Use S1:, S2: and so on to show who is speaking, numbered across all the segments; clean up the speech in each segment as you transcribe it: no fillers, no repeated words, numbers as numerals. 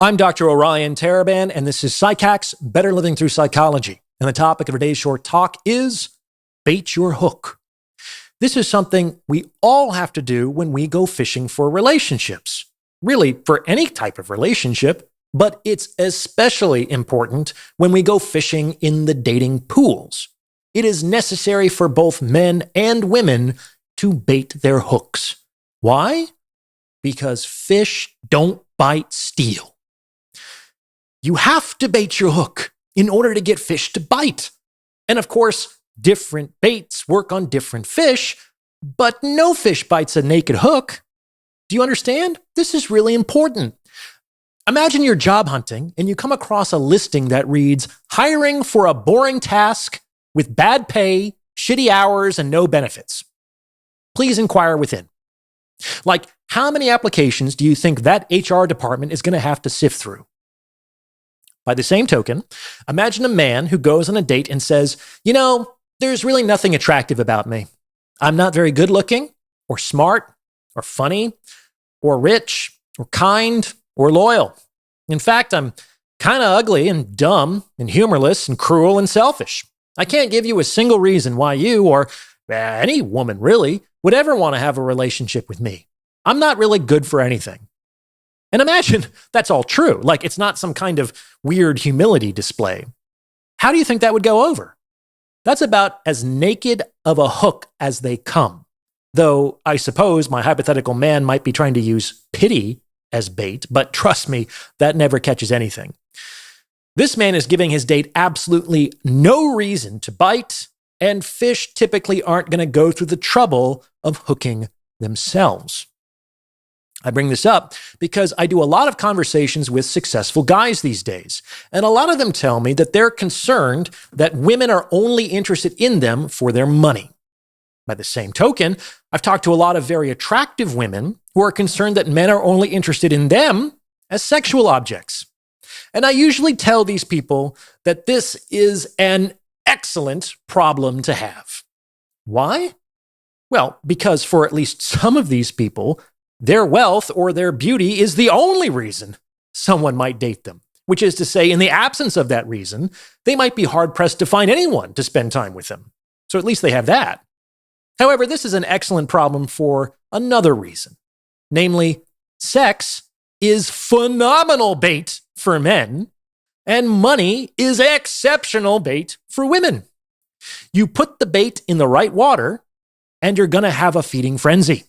S1: I'm Dr. Orion Taraban, and this is PsycHack's Better Living Through Psychology. And the topic of today's short talk is bait your hook. This is something we all have to do when we go fishing for relationships. Really, for any type of relationship, but it's especially important when we go fishing in the dating pools. It is necessary for both men and women to bait their hooks. Why? Because fish don't bite steel. You have to bait your hook in order to get fish to bite. And of course, different baits work on different fish, but no fish bites a naked hook. Do you understand? This is really important. Imagine you're job hunting and you come across a listing that reads, hiring for a boring task with bad pay, shitty hours, and no benefits. Please inquire within. Like, how many applications do you think that HR department is going to have to sift through? By the same token, imagine a man who goes on a date and says, there's really nothing attractive about me. I'm not very good looking, or smart, or funny, or rich, or kind, or loyal. In fact, I'm kind of ugly and dumb and humorless and cruel and selfish. I can't give you a single reason why you, or any woman really, would ever want to have a relationship with me. I'm not really good for anything. And imagine that's all true. Like, it's not some kind of weird humility display. How do you think that would go over? That's about as naked of a hook as they come. Though I suppose my hypothetical man might be trying to use pity as bait, but trust me, that never catches anything. This man is giving his date absolutely no reason to bite, and fish typically aren't going to go through the trouble of hooking themselves. I bring this up because I do a lot of conversations with successful guys these days, and a lot of them tell me that they're concerned that women are only interested in them for their money. By the same token, I've talked to a lot of very attractive women who are concerned that men are only interested in them as sexual objects. And I usually tell these people that this is an excellent problem to have. Why? Well, because for at least some of these people, their wealth or their beauty is the only reason someone might date them, which is to say, in the absence of that reason, they might be hard-pressed to find anyone to spend time with them. So at least they have that. However, this is an excellent problem for another reason. Namely, sex is phenomenal bait for men, and money is exceptional bait for women. You put the bait in the right water, and you're going to have a feeding frenzy.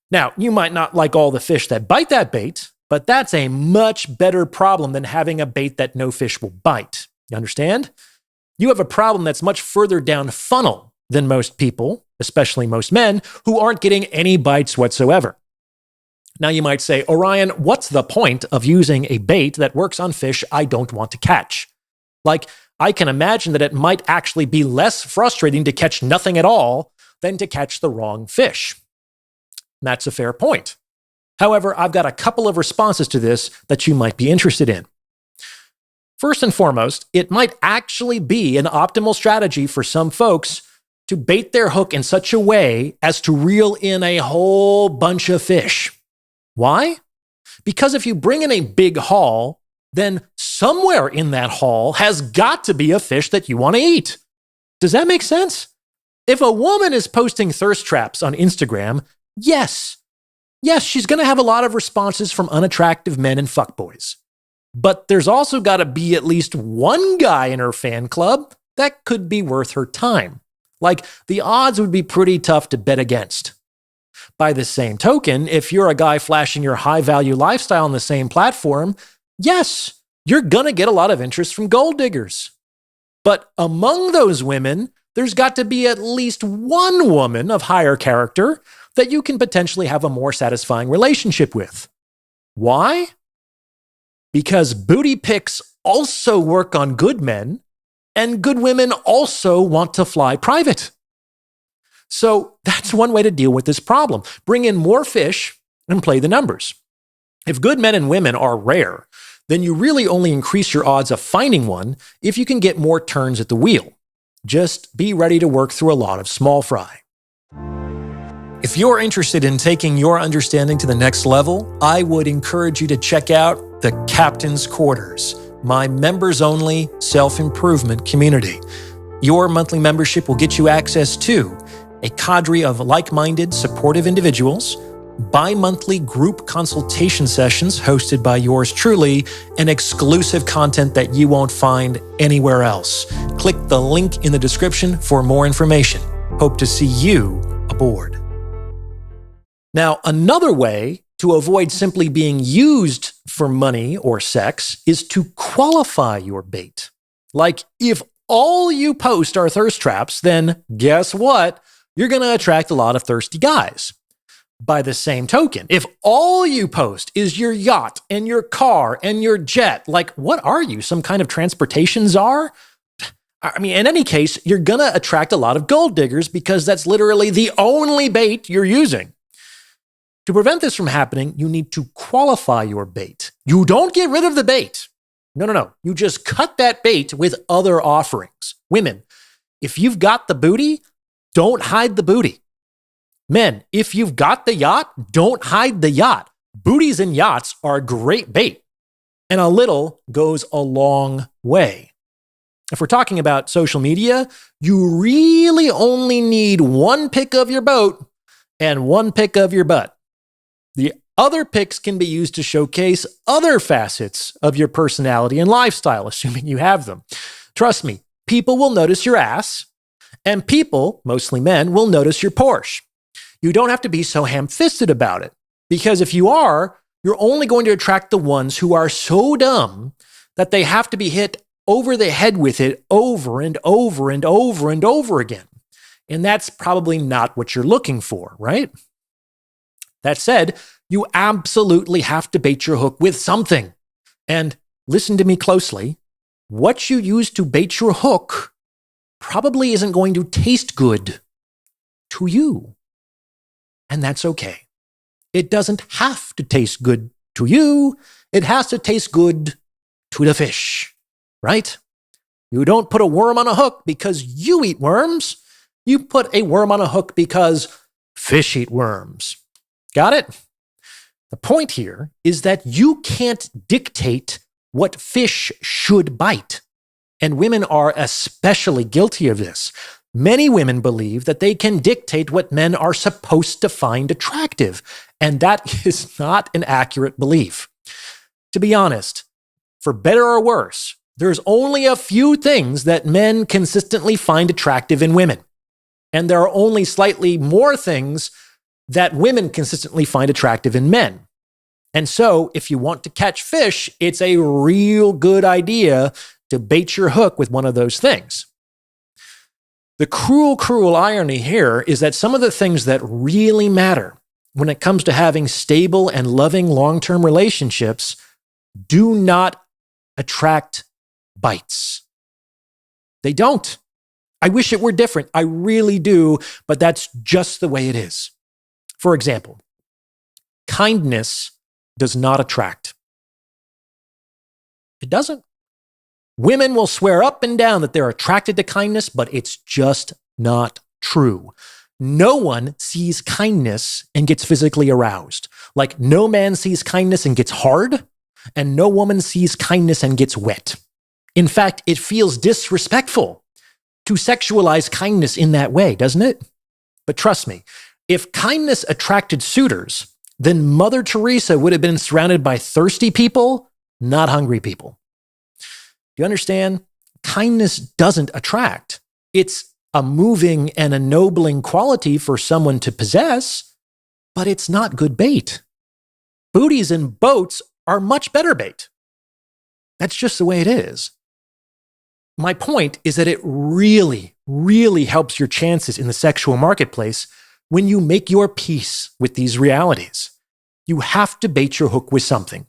S1: Now, you might not like all the fish that bite that bait, but that's a much better problem than having a bait that no fish will bite. You understand? You have a problem that's much further down funnel than most people, especially most men, who aren't getting any bites whatsoever. Now you might say, Orion, what's the point of using a bait that works on fish I don't want to catch? Like, I can imagine that it might actually be less frustrating to catch nothing at all than to catch the wrong fish. That's a fair point. However, I've got a couple of responses to this that you might be interested in. First and foremost, it might actually be an optimal strategy for some folks to bait their hook in such a way as to reel in a whole bunch of fish. Why? Because if you bring in a big haul, then somewhere in that haul has got to be a fish that you want to eat. Does that make sense? If a woman is posting thirst traps on Instagram, Yes, she's going to have a lot of responses from unattractive men and fuckboys. But there's also got to be at least one guy in her fan club that could be worth her time. Like, the odds would be pretty tough to bet against. By the same token, if you're a guy flashing your high-value lifestyle on the same platform, yes, you're going to get a lot of interest from gold diggers. But among those women, there's got to be at least one woman of higher character that you can potentially have a more satisfying relationship with. Why? Because booty pics also work on good men, and good women also want to fly private. So that's one way to deal with this problem. Bring in more fish and play the numbers. If good men and women are rare, then you really only increase your odds of finding one if you can get more turns at the wheel. Just be ready to work through a lot of small fry. If you're interested in taking your understanding to the next level, I would encourage you to check out the Captain's Quarters, my members-only self-improvement community. Your monthly membership will get you access to a cadre of like-minded, supportive individuals, bi-monthly group consultation sessions hosted by yours truly, and exclusive content that you won't find anywhere else. Click the link in the description for more information. Hope to see you aboard. Now, another way to avoid simply being used for money or sex is to qualify your bait. Like, if all you post are thirst traps, then guess what? You're going to attract a lot of thirsty guys. By the same token, if all you post is your yacht and your car and your jet, like, what are you, some kind of transportation czar? I mean, in any case, you're going to attract a lot of gold diggers because that's literally the only bait you're using. To prevent this from happening, you need to qualify your bait. You don't get rid of the bait. No. You just cut that bait with other offerings. Women, if you've got the booty, don't hide the booty. Men, if you've got the yacht, don't hide the yacht. Booties and yachts are great bait, and a little goes a long way. If we're talking about social media, you really only need one pic of your boat and one pic of your butt. The other pics can be used to showcase other facets of your personality and lifestyle, assuming you have them. Trust me, people will notice your ass, and people, mostly men, will notice your Porsche. You don't have to be so ham-fisted about it, because if you are, you're only going to attract the ones who are so dumb that they have to be hit over the head with it over and over and over and over again. And that's probably not what you're looking for, right? That said, you absolutely have to bait your hook with something. And listen to me closely. What you use to bait your hook probably isn't going to taste good to you. And that's okay. It doesn't have to taste good to you. It has to taste good to the fish, right? You don't put a worm on a hook because you eat worms. You put a worm on a hook because fish eat worms. Got it? The point here is that you can't dictate what fish should bite. And women are especially guilty of this. Many women believe that they can dictate what men are supposed to find attractive. And that is not an accurate belief. To be honest, for better or worse, there's only a few things that men consistently find attractive in women. And there are only slightly more things that women consistently find attractive in men. And so, if you want to catch fish, it's a real good idea to bait your hook with one of those things. The cruel irony here is that some of the things that really matter when it comes to having stable and loving long-term relationships do not attract bites. They don't. I wish it were different. I really do, but that's just the way it is. For example, kindness does not attract. It doesn't. Women will swear up and down that they're attracted to kindness, but it's just not true. No one sees kindness and gets physically aroused. Like no man sees kindness and gets hard, and no woman sees kindness and gets wet. In fact, it feels disrespectful to sexualize kindness in that way, doesn't it? But trust me, if kindness attracted suitors, then Mother Teresa would have been surrounded by thirsty people, not hungry people. Do you understand? Kindness doesn't attract. It's a moving and ennobling quality for someone to possess, but it's not good bait. Booties and boats are much better bait. That's just the way it is. My point is that it really, really helps your chances in the sexual marketplace when you make your peace with these realities. You have to bait your hook with something,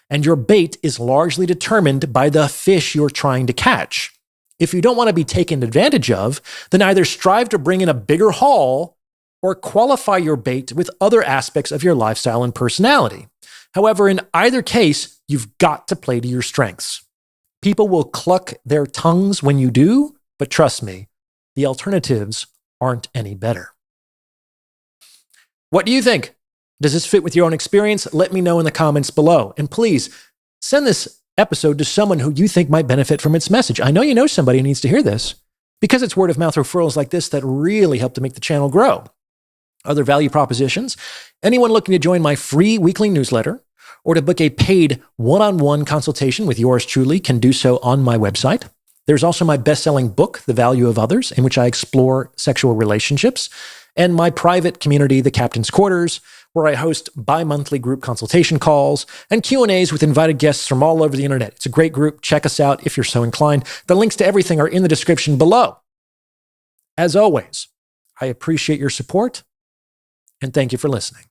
S1: and your bait is largely determined by the fish you're trying to catch. If you don't want to be taken advantage of, then either strive to bring in a bigger haul or qualify your bait with other aspects of your lifestyle and personality. However, in either case, you've got to play to your strengths. People will cluck their tongues when you do, but trust me, the alternatives aren't any better. What do you think? Does this fit with your own experience? Let me know in the comments below. And please, Send this episode to someone who you think might benefit from its message. I know you know somebody who needs to hear this because it's word of mouth referrals like this that really help to make the channel grow. Other value propositions: anyone looking to join my free weekly newsletter or to book a paid one-on-one consultation with yours truly can do so on my website. There's also my best-selling book, The Value of Others, in which I explore sexual relationships, and my private community, The Captain's Quarters, where I host bi-monthly group consultation calls and Q&As with invited guests from all over the internet. It's a great group. Check us out if you're so inclined. The links to everything are in the description below. As always, I appreciate your support, and thank you for listening.